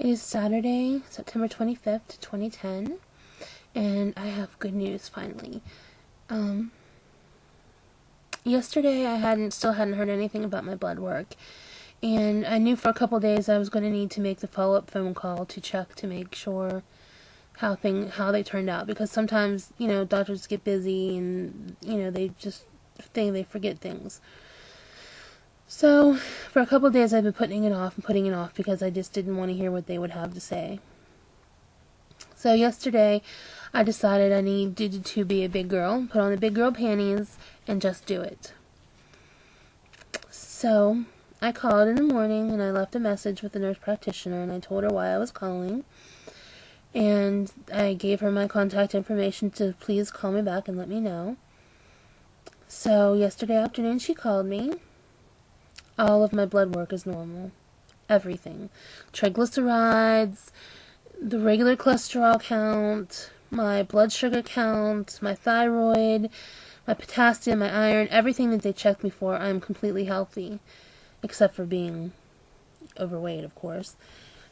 It is Saturday, September 25th, 2010, and I have good news finally. Um, Yesterday I still hadn't heard anything about my blood work, and I knew for a couple days I was going to need to make the follow-up phone call to check to make sure how they turned out, because sometimes, doctors get busy and, they just think they forget things. So, for a couple of days I've been putting it off because I just didn't want to hear what they would have to say. So yesterday, I decided I needed to be a big girl, put on the big girl panties, and just do it. So, I called in the morning and I left a message with the nurse practitioner and I told her why I was calling. And I gave her my contact information to please call me back and let me know. So, yesterday afternoon she called me. All of my blood work is normal. Everything. Triglycerides, the regular cholesterol count, my blood sugar count, my thyroid, my potassium, my iron, everything that they checked me for, I'm completely healthy. Except for being overweight, of course.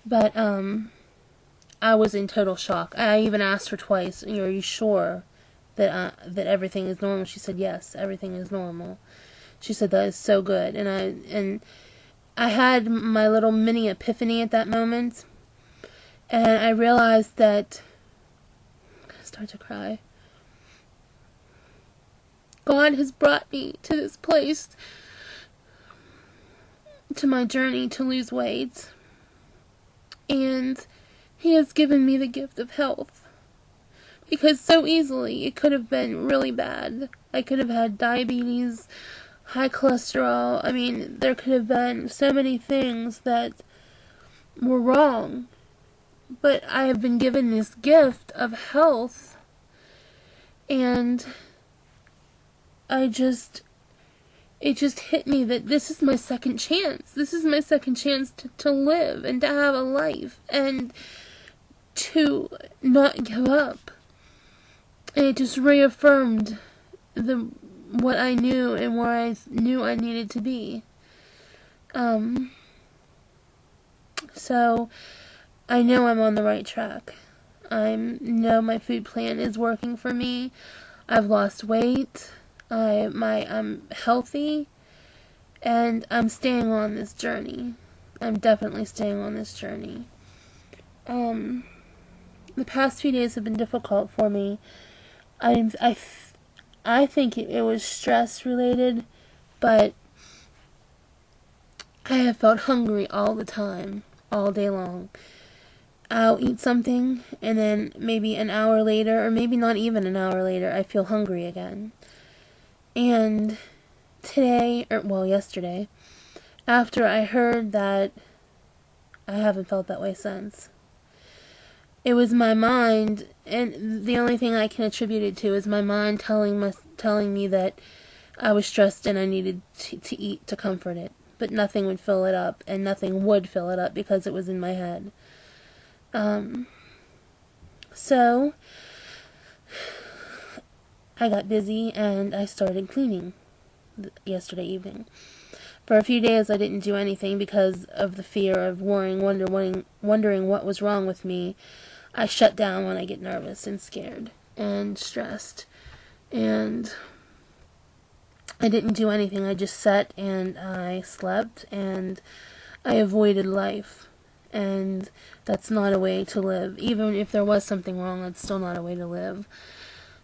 But, I was in total shock. I even asked her twice, are you sure that everything is normal? She said, yes, everything is normal. She said, that is so good. And I had my little mini epiphany at that moment. And I realized that I'm going to start to cry. God has brought me to this place, to my journey to lose weight. And He has given me the gift of health. Because so easily it could have been really bad. I could have had diabetes, high cholesterol. I mean, there could have been so many things that were wrong. But I have been given this gift of health. And it just hit me that this is my second chance. This is my second chance to live and to have a life and to not give up. And it just reaffirmed what I knew and where I knew I needed to be. So I know I'm on the right track. I know my food plan is working for me. I've lost weight. I'm healthy, and I'm staying on this journey. I'm definitely staying on this journey. The past few days have been difficult for me. I think it was stress related, but I have felt hungry all the time, all day long. I'll eat something, and then maybe an hour later, or maybe not even an hour later, I feel hungry again. And yesterday, after I heard that, I haven't felt that way since. It was my mind, and the only thing I can attribute it to is my mind telling me that I was stressed and I needed to eat to comfort it. But nothing would fill it up, and nothing would fill it up because it was in my head. So I got busy and I started cleaning yesterday evening. For a few days I didn't do anything because of the fear of wondering what was wrong with me. I shut down when I get nervous and scared and stressed. And I didn't do anything. I just sat and I slept and I avoided life. And that's not a way to live. Even if there was something wrong, that's still not a way to live.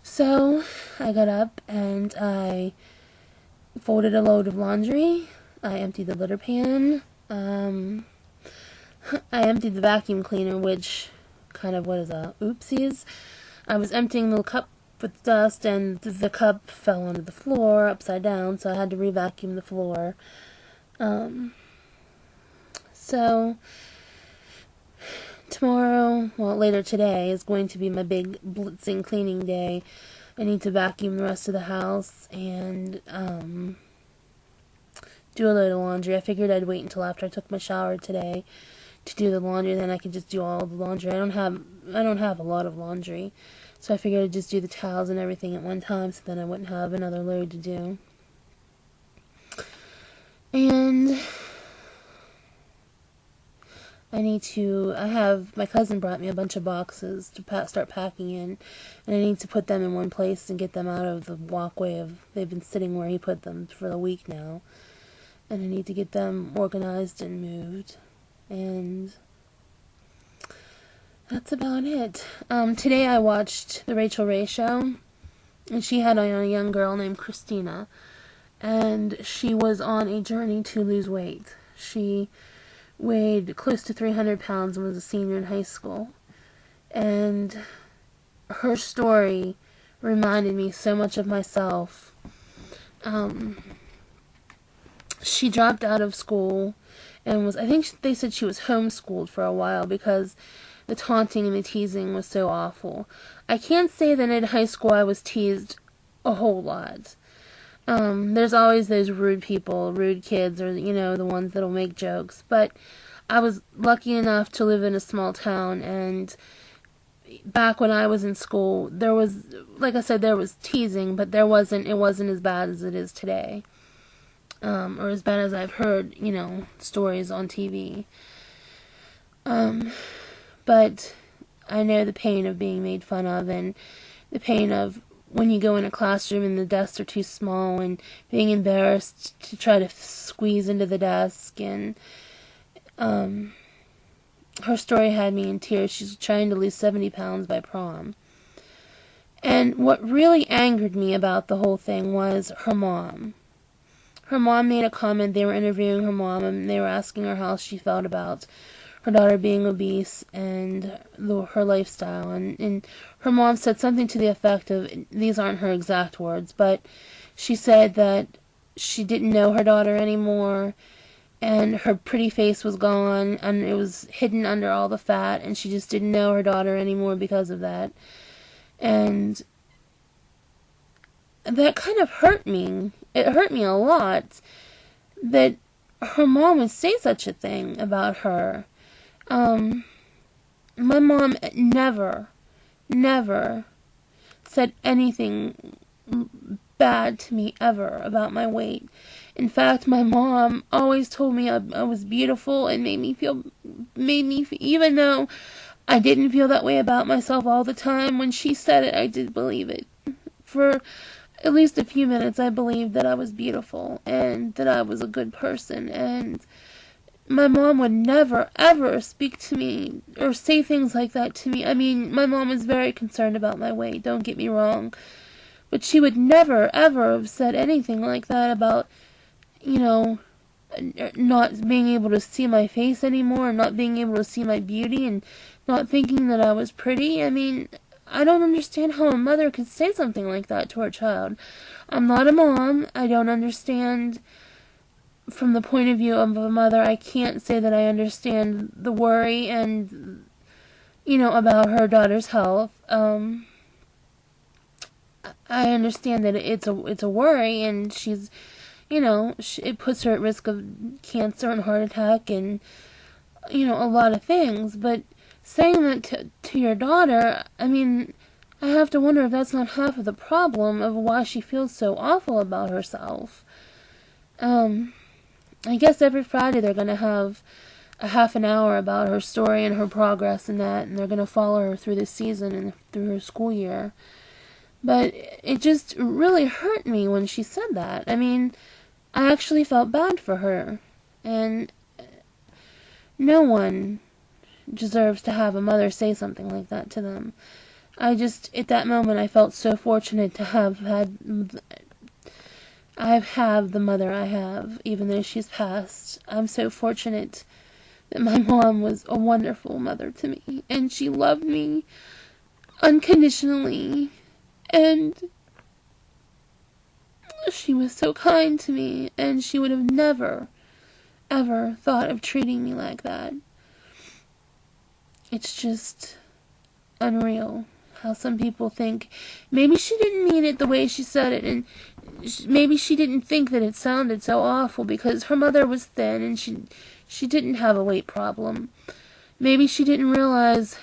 So I got up and I folded a load of laundry. I emptied the litter pan. I emptied the vacuum cleaner, which kind of oopsies. I was emptying the cup with dust and the cup fell onto the floor upside down, so I had to re-vacuum the floor. So tomorrow, later today, is going to be my big blitzing cleaning day. I need to vacuum the rest of the house and do a load of laundry. I figured I'd wait until after I took my shower today to do the laundry, then I could just do all the laundry. I don't have a lot of laundry, so I figured I'd just do the towels and everything at one time, so then I wouldn't have another load to do. And My cousin brought me a bunch of boxes to start packing in, and I need to put them in one place and get them out of the walkway they've been sitting where he put them for a week now, and I need to get them organized and moved, and that's about it. Today I watched the Rachel Ray show, and she had a young girl named Christina, and she was on a journey to lose weight. She weighed close to 300 pounds and was a senior in high school. And her story reminded me so much of myself. She dropped out of school and I think they said she was homeschooled for a while because the taunting and the teasing was so awful. I can't say that in high school I was teased a whole lot. There's always those rude people, rude kids, or, the ones that'll make jokes. But I was lucky enough to live in a small town, and back when I was in school, there was, like I said, there was teasing, but it wasn't as bad as it is today. Or as bad as I've heard, stories on TV. But I know the pain of being made fun of, and the pain of when you go in a classroom and the desks are too small and being embarrassed to try to squeeze into the desk. And her story had me in tears. She's trying to lose 70 pounds by prom. And what really angered me about the whole thing was her mom. Her mom made a comment. They were interviewing her mom, and they were asking her how she felt about her daughter being obese and her lifestyle. And her mom said something to the effect of, these aren't her exact words, but she said that she didn't know her daughter anymore, and her pretty face was gone, and it was hidden under all the fat, and she just didn't know her daughter anymore because of that. And that kind of hurt me. It hurt me a lot that her mom would say such a thing about her. My mom never said anything bad to me ever about my weight. In fact, my mom always told me I was beautiful and made me feel, even though I didn't feel that way about myself all the time, when she said it, I did believe it. For at least a few minutes, I believed that I was beautiful and that I was a good person, and my mom would never, ever speak to me or say things like that to me. I mean, my mom was very concerned about my weight, don't get me wrong. But she would never, ever have said anything like that about, not being able to see my face anymore, not being able to see my beauty, and not thinking that I was pretty. I mean, I don't understand how a mother could say something like that to her child. I'm not a mom. I don't understand. From the point of view of a mother, I can't say that I understand the worry and, about her daughter's health. I understand that it's a worry, and she's, it puts her at risk of cancer and heart attack and, a lot of things. But saying that to your daughter, I mean, I have to wonder if that's not half of the problem of why she feels so awful about herself. I guess every Friday they're going to have a half an hour about her story and her progress and that, and they're going to follow her through this season and through her school year. But it just really hurt me when she said that. I mean, I actually felt bad for her, and no one deserves to have a mother say something like that to them. At that moment, I felt so fortunate to have the mother I have, even though she's passed. I'm so fortunate that my mom was a wonderful mother to me, and she loved me unconditionally, and she was so kind to me, and she would have never, ever thought of treating me like that. It's just unreal how some people think maybe she didn't mean it the way she said it, and maybe she didn't think that it sounded so awful because her mother was thin and she didn't have a weight problem. Maybe she didn't realize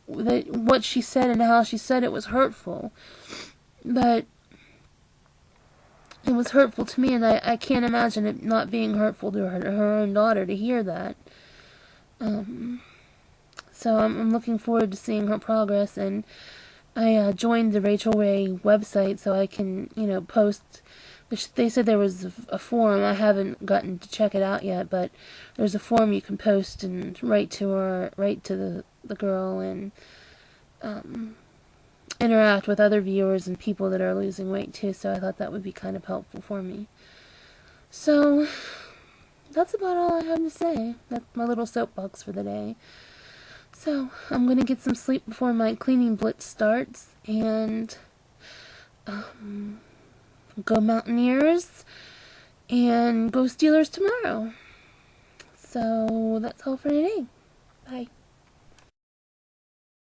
that what she said and how she said it was hurtful. But it was hurtful to me, and I can't imagine it not being hurtful to her own daughter to hear that. So I'm looking forward to seeing her progress, and I joined the Rachel Ray website so I can, post. They said there was a forum. I haven't gotten to check it out yet, but there's a forum you can post and write to her, write to the girl, and interact with other viewers and people that are losing weight too. So I thought that would be kind of helpful for me. So that's about all I have to say. That's my little soapbox for the day. So I'm going to get some sleep before my cleaning blitz starts, and go Mountaineers, and go Steelers tomorrow. So that's all for today. Bye.